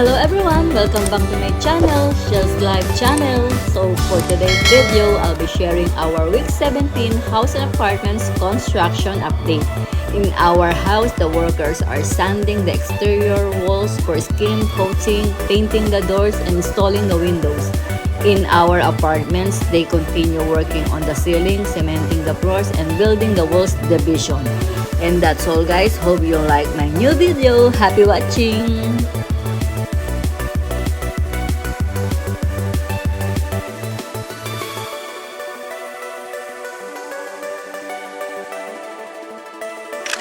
Hello everyone! Welcome back to my channel, Shell's Live channel. So for today's video, I'll be sharing our week 17 house and apartments construction update. In our house, the workers are sanding the exterior walls for skin coating, painting the doors, and installing the windows. In our apartments, they continue working on the ceiling, cementing the floors, and building the walls division. And that's all guys. Hope you like my new video. Happy watching!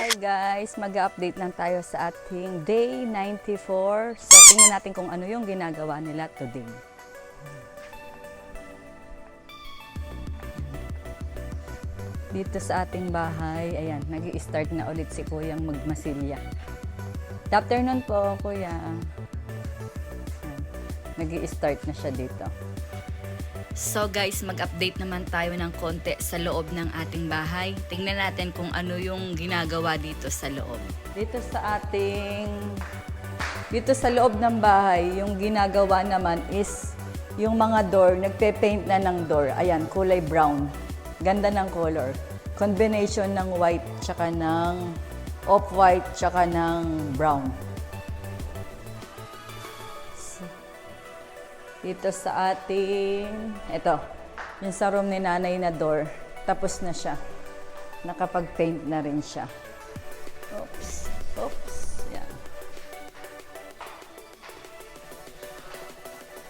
Hi guys, mag-update lang tayo sa ating day 94. So tingnan natin kung ano yung ginagawa nila today. Dito sa ating bahay, ayan, nag-i-start na ulit si Kuyang magmasilya. Good afternoon po, Kuya. Nag-i-start na siya dito. So guys, mag-update naman tayo ng konti sa loob ng ating bahay. Tingnan natin kung ano yung ginagawa dito sa loob. Dito sa loob ng bahay, yung ginagawa naman is yung mga door, nagpe-paint na ng door. Ayan, kulay brown. Ganda ng color. Combination ng white tsaka ng off-white tsaka ng brown. Dito sa ating, ito, yung sa room ni nanay na door, tapos na siya. Nakapag-paint na rin siya. Oops, oops, yan.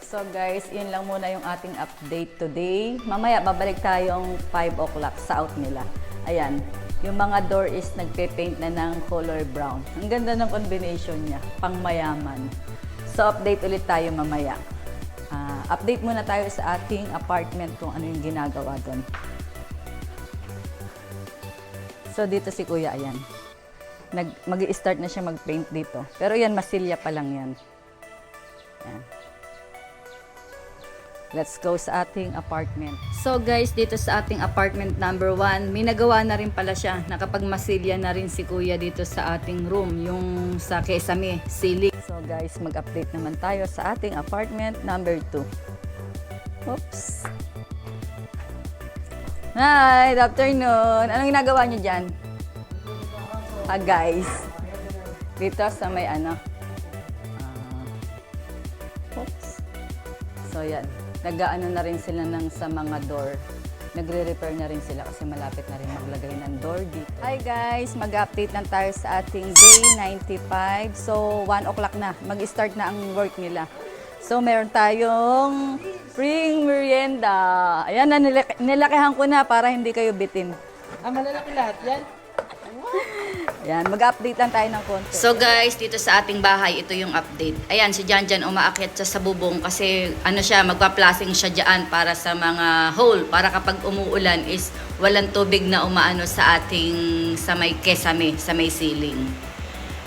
So guys, yun lang muna yung ating update today. Mamaya, babalik tayong 5 o'clock sa out nila. Ayan, yung mga door is nagpe-paint na ng color brown. Ang ganda ng combination niya, pang mayaman. So update ulit tayo mamaya. Update muna tayo sa ating apartment kung ano yung ginagawa doon. So dito si Kuya, ayan. Mag-i-start na siya mag-paint dito. Pero yan, masilya pa lang yan. Ayan. Let's go sa ating apartment. So guys, dito sa ating apartment number 1, may nagawa na rin pala siya. Nakapagmasilya na rin si Kuya dito sa ating room, yung sa kesame, ceiling. So guys, mag-update naman tayo sa ating apartment number 2. Oops. Hi, good afternoon. Anong ginagawa niyo dyan? Guys. Dito sa may ano. Oops. So yan. Nag-aano na rin sila sa mga door. Nagre-repair na rin sila kasi malapit na rin maglagay ng door dito. Hi guys! Mag-update lang tayo sa ating day 95. So, 1 o'clock na. Mag-start na ang work nila. So, meron tayong free merienda. Ayan na, nilakihan ko na para hindi kayo bitin. Malalaki lahat yan? Ayan, mag-update lang tayo ng konti. So guys, dito sa ating bahay, ito yung update. Ayan, si Janjan umaakyat siya sa bubong kasi ano siya, magpa-plasing siya dyan para sa mga hole. Para kapag umuulan is walang tubig na umaano sa ating, sa may kesame, sa may ceiling.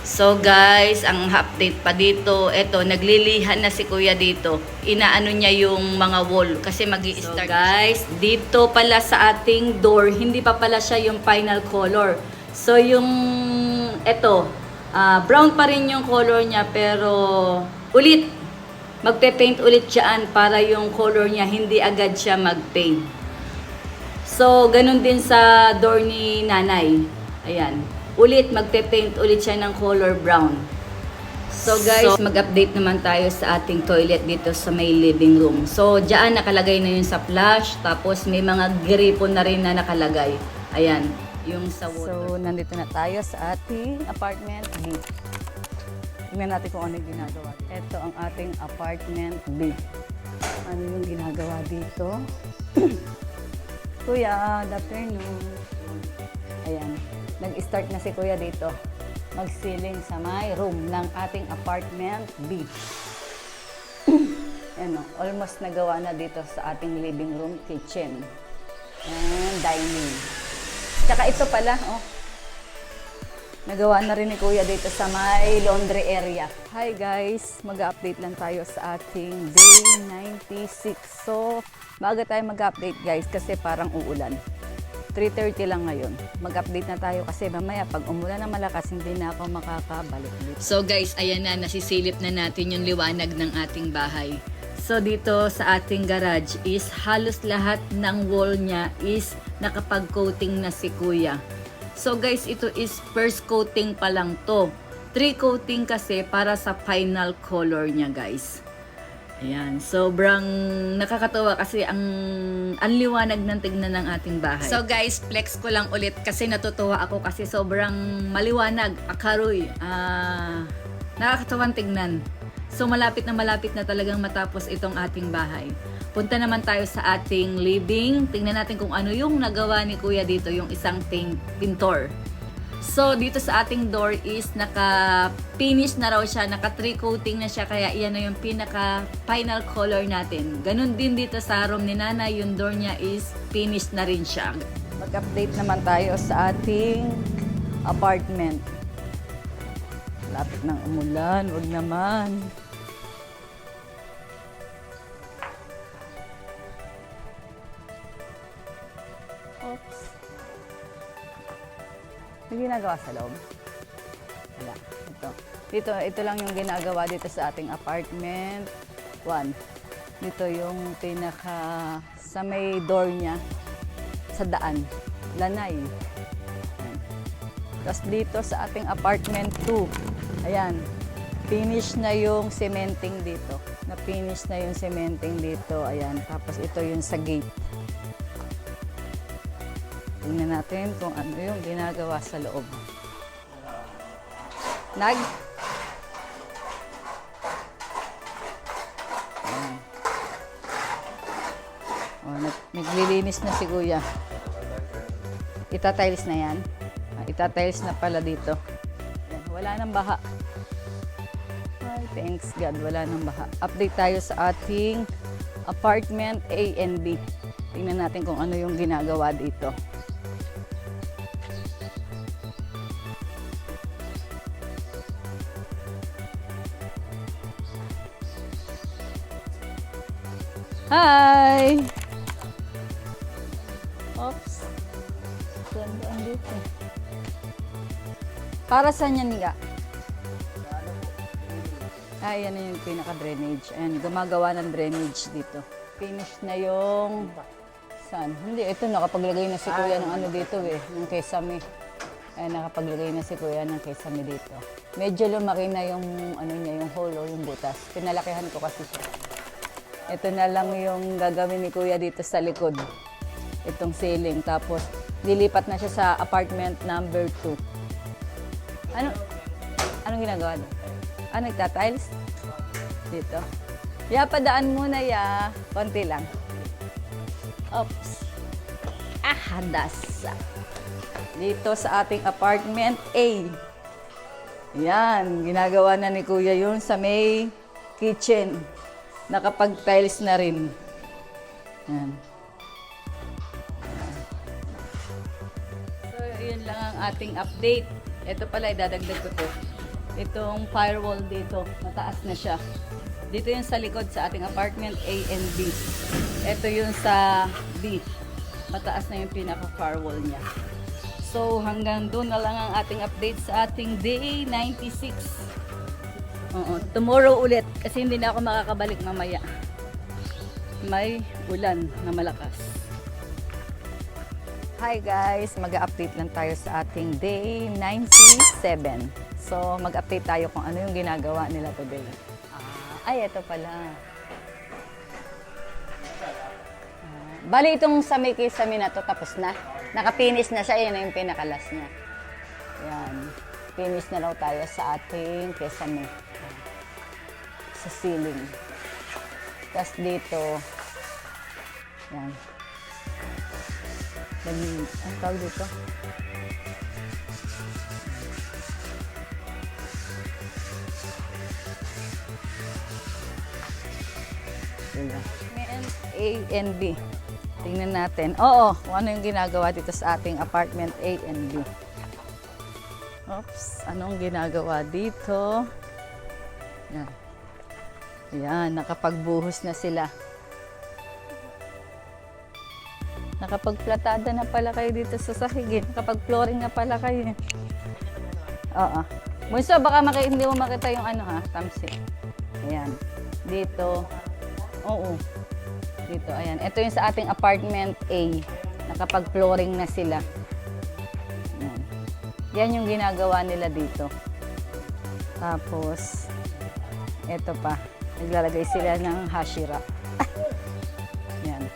So guys, ang update pa dito, eto, naglilihan na si Kuya dito. Inaano niya yung mga wall kasi mag-i-start. So guys, dito pala sa ating door, hindi pa pala siya yung final color. So yung eto, brown pa rin yung color niya pero ulit, magpe-paint ulit siyaan para yung color niya hindi agad siya mag-paint. So ganun din sa door ni nanay. Ayan. Ulit, magpe-paint ulit siya ng color brown. So guys, mag-update naman tayo sa ating toilet dito sa may living room. So diyan nakalagay na yun sa flush, tapos may mga gripo na rin na nakalagay. Ayan, yung sa water. So, nandito na tayo sa ating apartment B. Tingnan natin kung ano yung ginagawa. Ito ang ating apartment B. Ano yung ginagawa dito? Kuya, good afternoon. Ayan. Nag-start na si Kuya dito. Mag-ceiling sa my room ng ating apartment B. Ano, almost nagawa na dito sa ating living room, kitchen, and dining. Tsaka ito pala, oh. Nagawa na rin ni Kuya dito sa may laundry area. Hi guys, mag-update lang tayo sa ating day 96. So, maaga tayo mag-update guys kasi parang uulan. 3:30 lang ngayon. Mag-update na tayo kasi mamaya pag umulan na malakas, hindi na ako makakabalik dito. So guys, ayan na, nasisilip na natin yung liwanag ng ating bahay. So dito sa ating garage is halos lahat ng wall niya is nakapag-coating na si Kuya. So guys, ito is first coating pa lang to. 3 coating kasi para sa final color niya guys. Ayan, sobrang nakakatawa kasi ang liwanag ng tignan ng ating bahay. So guys, flex ko lang ulit kasi natutuwa ako kasi sobrang maliwanag, akaroy, nakakatawang tignan. So malapit na talagang matapos itong ating bahay. Punta naman tayo sa ating living. Tingnan natin kung ano yung nagawa ni Kuya dito, yung isang pintor. So, dito sa ating door is naka-finish na raw siya, naka-3 coating na siya, kaya iyan na yung pinaka-final color natin. Ganun din dito sa room ni Nana, yung door niya is finished na rin siya. Mag-update naman tayo sa ating apartment. Lapit ng umulan, wag naman. Oops. May ginagawa sa loob? Wala. Ito lang yung ginagawa dito sa ating apartment. 1. Dito yung sa may door niya. Sa daan. Lanay. Tapos dito sa ating apartment 2. Ayan. Finish na yung cementing dito. Na-finish na yung cementing dito. Ayan. Tapos ito yung sa gate. Tingnan natin kung ano yung ginagawa sa loob. Ayan. Oh, naglilinis na si Kuya. Itatiles na yan. Itatiles na pala dito. Ayan. Wala nang baha. Ay, thanks God, wala nang baha. Update tayo sa ating apartment A and B. Tingnan natin kung ano yung ginagawa dito. Hi! Oops. Gandaan dito. Para saan yan nga? Yan na yung pinaka-drainage. Ayan, gumagawa ng drainage dito. Finish na yung... Saan? Hindi, ito nakapaglagay na si Kuya ng ano dito ng kesame. Ayan, nakapaglagay na si Kuya ng kesame dito. Medyo lumaki na yung ano niya, yung hole o yung butas. Pinalakihan ko kasi siya. Ito na lang yung gagawin ni Kuya dito sa likod. Itong ceiling. Tapos, lilipat na siya sa apartment number 2. Anong ginagawa doon? Nagtatiles? Dito. Padaan muna konti lang. Oops. Hadas. Dito sa ating apartment A. Yan. Ginagawa na ni Kuya yun sa may kitchen. Nakapag-tiles na rin. Yan. So, yun lang ang ating update. Ito pala, idadagdag ko to. Itong firewall dito, mataas na siya. Dito yung sa likod sa ating apartment A and B. Ito yung sa B. Mataas na yung pinaka-firewall niya. So, hanggang doon na lang ang ating update sa ating day 96. Tomorrow ulit kasi hindi na ako makakabalik mamaya. May ulan na malakas. Hi guys! Mag-update lang tayo sa ating day 97. So, mag-update tayo kung ano yung ginagawa nila today. Ito pala. Bali itong sa may kisame na to tapos na. Naka-finish na siya. Yan na yung pinakalas niya. Yan. Finish na raw tayo sa ating kisame. Sa ceiling. Tapos dito, yan. Ang tawag dito? A and B. Tingnan natin. Kung ano yung ginagawa dito sa ating apartment A and B. Oops, anong ginagawa dito? Yan. Yan, nakapagbuhos na sila. Nakapagplatada na pala kayo dito sa sahig. Nakapag-flooring na pala kayo. Oo. Bunso, baka hindi mo makita yung ano ha, tamsi. Ayan. Dito. Oo. Dito, ayan. Ito yung sa ating apartment A. Nakapag-flooring na sila. Ayan. Yan yung ginagawa nila dito. Tapos, ito pa. Naglalagay sila ng hashira. Yan.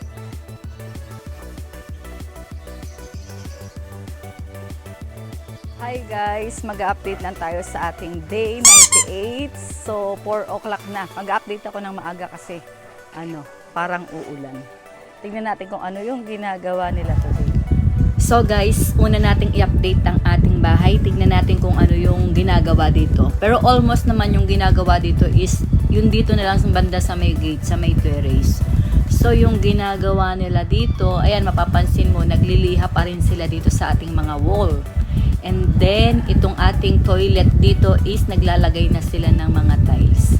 Hi guys! Mag-update lang tayo sa ating day 98. So, 4 o'clock na. Mag-update ako ng maaga kasi parang uulan. Tingnan natin kung ano yung ginagawa nila today. So guys, una nating i-update ang ating bahay. Tignan natin kung ano yung ginagawa dito. Pero almost naman yung ginagawa dito is yung dito na lang sa banda sa may gate, sa may terrace. So yung ginagawa nila dito, ayan mapapansin mo, nagliliha pa rin sila dito sa ating mga wall. And then, itong ating toilet dito is naglalagay na sila ng mga tiles.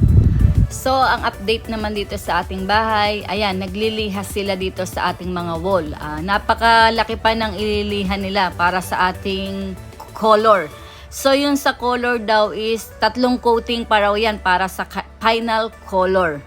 So, ang update naman dito sa ating bahay, ayan, nagliliha sila dito sa ating mga wall. Napakalaki pa ng ililihan nila para sa ating color. So, yun sa color daw is 3 coating pa raw yan para sa final color.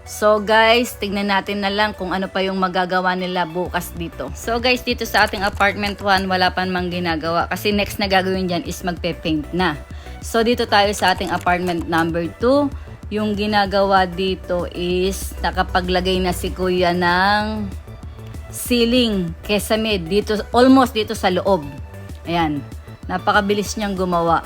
So guys, tignan natin na lang kung ano pa yung magagawa nila bukas dito. So guys, dito sa ating apartment 1, wala pa namang ginagawa. Kasi next na gagawin dyan is magpe-paint na. So dito tayo sa ating apartment number 2. Yung ginagawa dito is nakapaglagay na si kuya ng ceiling kesame dito, almost dito sa loob. Ayan, napakabilis niyang gumawa.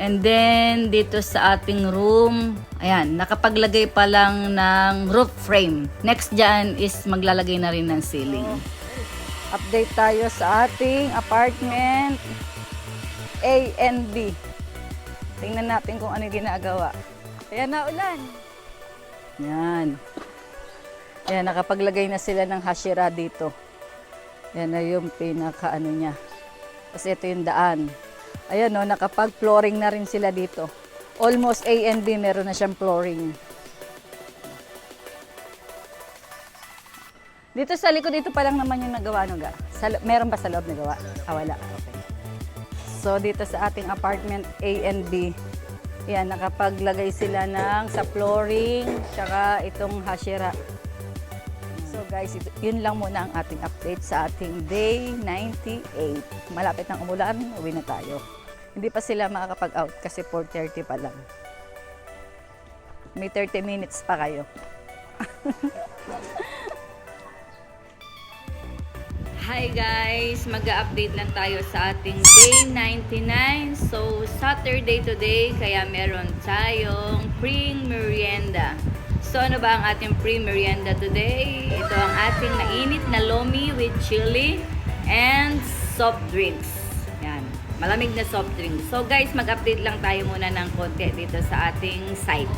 And then, dito sa ating room, ayan, nakapaglagay pa lang ng roof frame. Next dyan is maglalagay na rin ng ceiling. Update tayo sa ating apartment A and B. Tingnan natin kung ano ginagawa. Ayan na ulan. Yan. Ayan, nakapaglagay na sila ng hashira dito. Yan na yung pinaka niya. Kasi ito yung daan. Ayan o, nakapag-flooring na rin sila dito. Almost A and B, meron na siyang flooring. Dito sa likod, dito pa lang naman yung nagawa, no ga? Meron ba sa loob nagawa? Wala. Okay. So, dito sa ating apartment A and B, yan, nakapaglagay sila ng sa flooring, tsaka itong hashira. So guys, yun lang muna ang ating update sa ating day 98. Malapit ng umulan, uwi na tayo. Hindi pa sila makakapag-out kasi 4:30 pa lang. May 30 minutes pa kayo. Hi guys! Mag-update lang tayo sa ating day 99. So, Saturday today, kaya meron tayong pre-merienda. So, ano ba ang ating pre-merienda today? Ito ang ating mainit na lomi with chili and soft drinks. Yan. Malamig na soft drinks. So, guys, mag-update lang tayo muna ng konti dito sa ating site.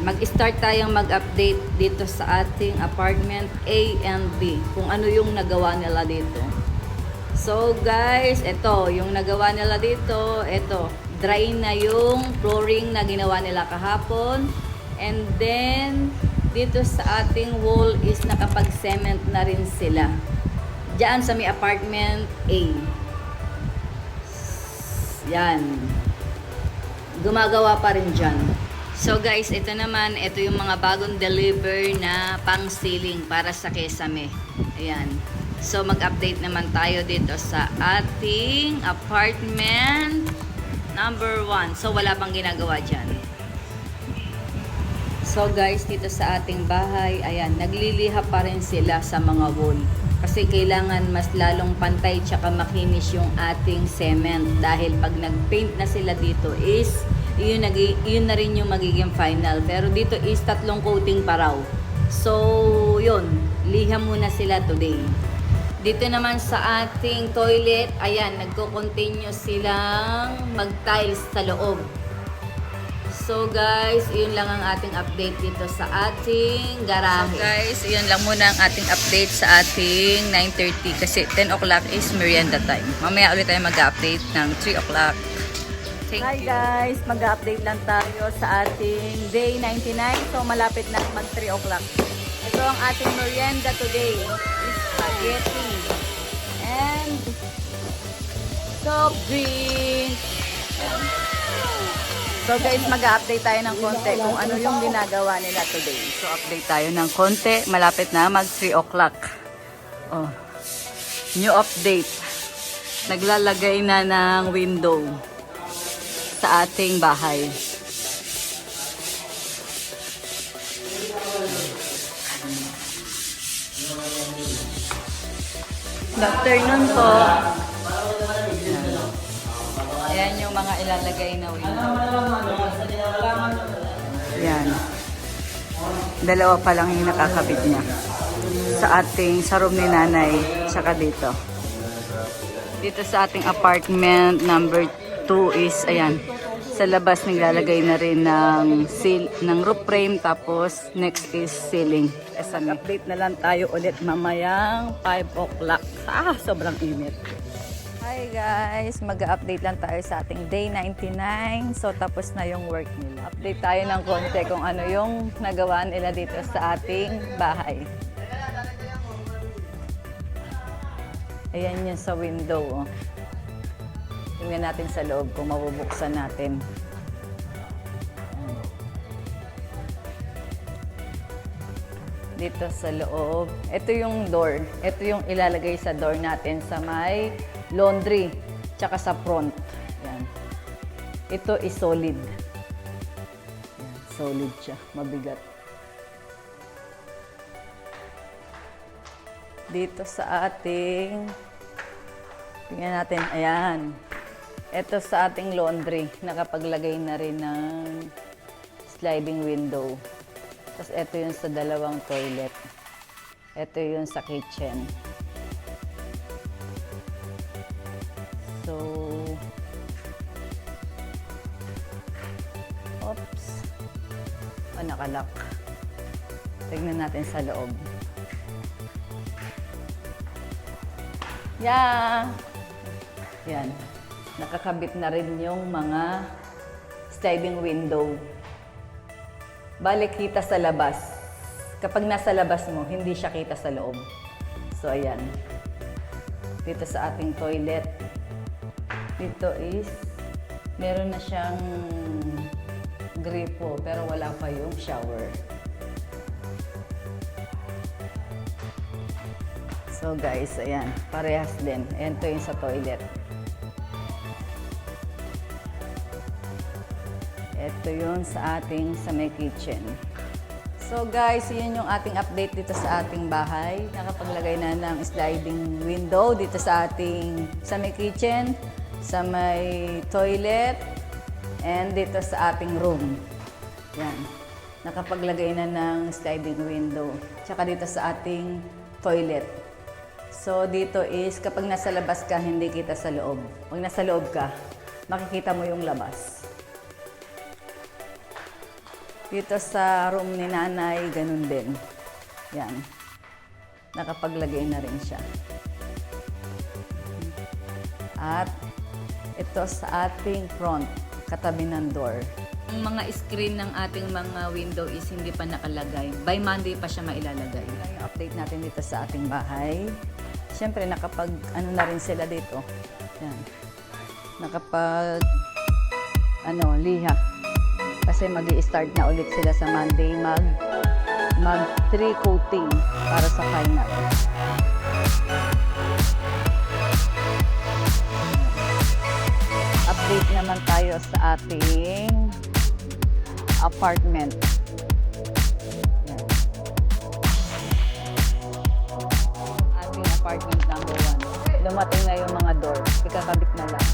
Mag-start tayong mag-update dito sa ating apartment A and B. Kung ano yung nagawa nila dito. So, guys, ito. Yung nagawa nila dito, ito. Dry na yung flooring na ginawa nila kahapon. And then, dito sa ating wall is nakapag-cement na rin sila. Diyan sa may apartment A. Yan. Gumagawa pa rin dyan. So guys, ito naman, ito yung mga bagong deliver na pang-ceiling para sa kesame. Ayan. So mag-update naman tayo dito sa ating apartment number 1. So wala pang ginagawa dyan. So guys, dito sa ating bahay, ayan, nagliliha pa rin sila sa mga wall. Kasi kailangan mas lalong pantay tsaka makinis yung ating cement. Dahil pag nag-paint na sila dito is, yun na rin yung magiging final. Pero dito is 3 coating pa raw. So, yun, liha muna sila today. Dito naman sa ating toilet, ayan, nagko-continue silang mag-tiles sa loob. So guys, yun lang ang ating update dito sa ating garahe. So guys, yun lang muna ang ating update sa ating 9:30 kasi 10 o'clock is merienda time. Mamaya ulit tayo mag-update ng 3 o'clock. Hi guys, mag-update lang tayo sa ating day 99. So malapit na mag 3 o'clock. Ito ang ating merienda today. Is spaghetti, and soft drinks. Ayan. So guys, mag-update tayo ng konti kung ano yung ginagawa nila today. So update tayo ng konti. Malapit na mag 3 o'clock. Oh. New update. Naglalagay na ng window sa ating bahay. Good afternoon po. Ayan yung mga ilalagay na window. Ayan. Dalawa pa lang yung nakakabit niya. Sa room ni nanay, saka dito. Dito sa ating apartment number 2 is, ayan, sa labas naglalagay na rin ng roof frame, tapos next is ceiling. Update na lang tayo ulit mamayang 5 o'clock. Sobrang init. Hi guys, mag-update lang tayo sa ating day 99. So tapos na yung work nila. Update tayo ng konti kung ano yung nagawa nila dito sa ating bahay. Ayan yun sa window. Oh. Tingnan natin sa loob kung mabubuksan natin. Dito sa loob. Ito yung door. Ito yung ilalagay sa door natin sa may laundry. Tsaka sa front. Yan. Ito is solid. Yan. Solid siya. Mabigat. Dito sa ating, tingnan natin, ayan. Ito sa ating laundry, nakapaglagay na rin ng sliding window. Tapos ito yung sa dalawang toilet. Ito yung sa kitchen. So, oops. Nakalock. Tignan natin sa loob. Yeah. Yan. Nakakabit na rin yung mga sliding window. Balik kita sa labas. Kapag nasa labas mo, hindi siya kita sa loob. So, ayan. Dito sa ating toilet. Dito is, meron na siyang gripo, pero wala pa yung shower. So guys, ayan, parehas din. Ayan to yung sa toilet. Ito yun sa ating sa may kitchen. So guys, yun yung ating update dito sa ating bahay. Nakapaglagay na ng sliding window dito sa ating sa may kitchen, sa may toilet, and dito sa ating room. Yan. Nakapaglagay na ng sliding window. Tsaka dito sa ating toilet. So, dito is, kapag nasa labas ka, hindi kita sa loob. Pag nasa loob ka, makikita mo yung labas. Dito sa room ni nanay, ganun din. Yan. Nakapaglagay na rin siya. At, ito sa ating front, katabi ng door. Ang mga screen ng ating mga window is hindi pa nakalagay. By Monday pa siya mailalagay. Yung update natin dito sa ating bahay. Siyempre, ano na rin sila dito. Yan. Liha. Kasi mag-i-start na ulit sila sa Monday mag 3 coating para sa final. Update naman tayo sa ating apartment. Apartment number 1. Dumating na yung mga door. Ikakabit na lang.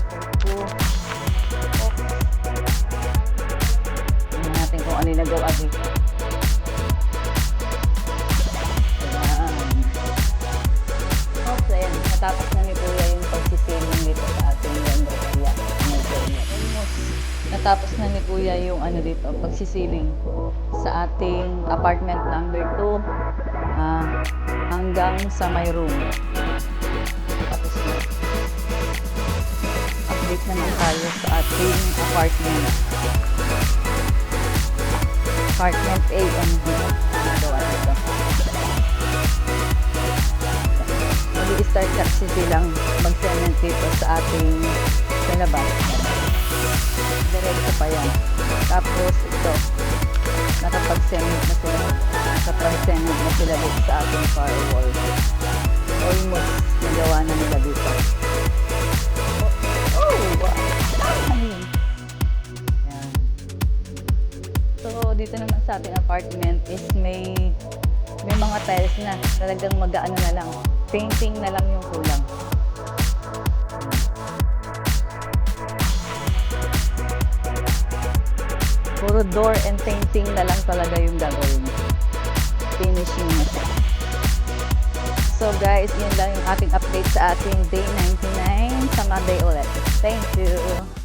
Tingnan natin kung ano yung nagawa dito. Oops, ayan. Natapos na ni Kuya yung pagsisiling dito sa ating laundry. Natapos na ni Kuya yung dito, pagsisiling sa ating apartment number 2. Hanggang sa may room. Tapos na. Update naman tayo sa ating apartment. Apartment A and B. Nagawa dito. silang mag-cement dito sa ating sa labas. Diretso pa yan. Tapos ito, nakapag-cement na sila. Nakapag-cement na sila dito sa ating firewall. Almost nagawa na nila dito. Oh, wow! Ayun. Yan. So, dito naman sa ating apartment is may mga tiles na. Talagang mag-ano na lang. Painting na lang yung kulang. Puro door and painting na lang talaga yung gagawin. Finishing na siya. So guys, yun lang yung ating update sa ating day 99 sa Monday ulit. Thank you!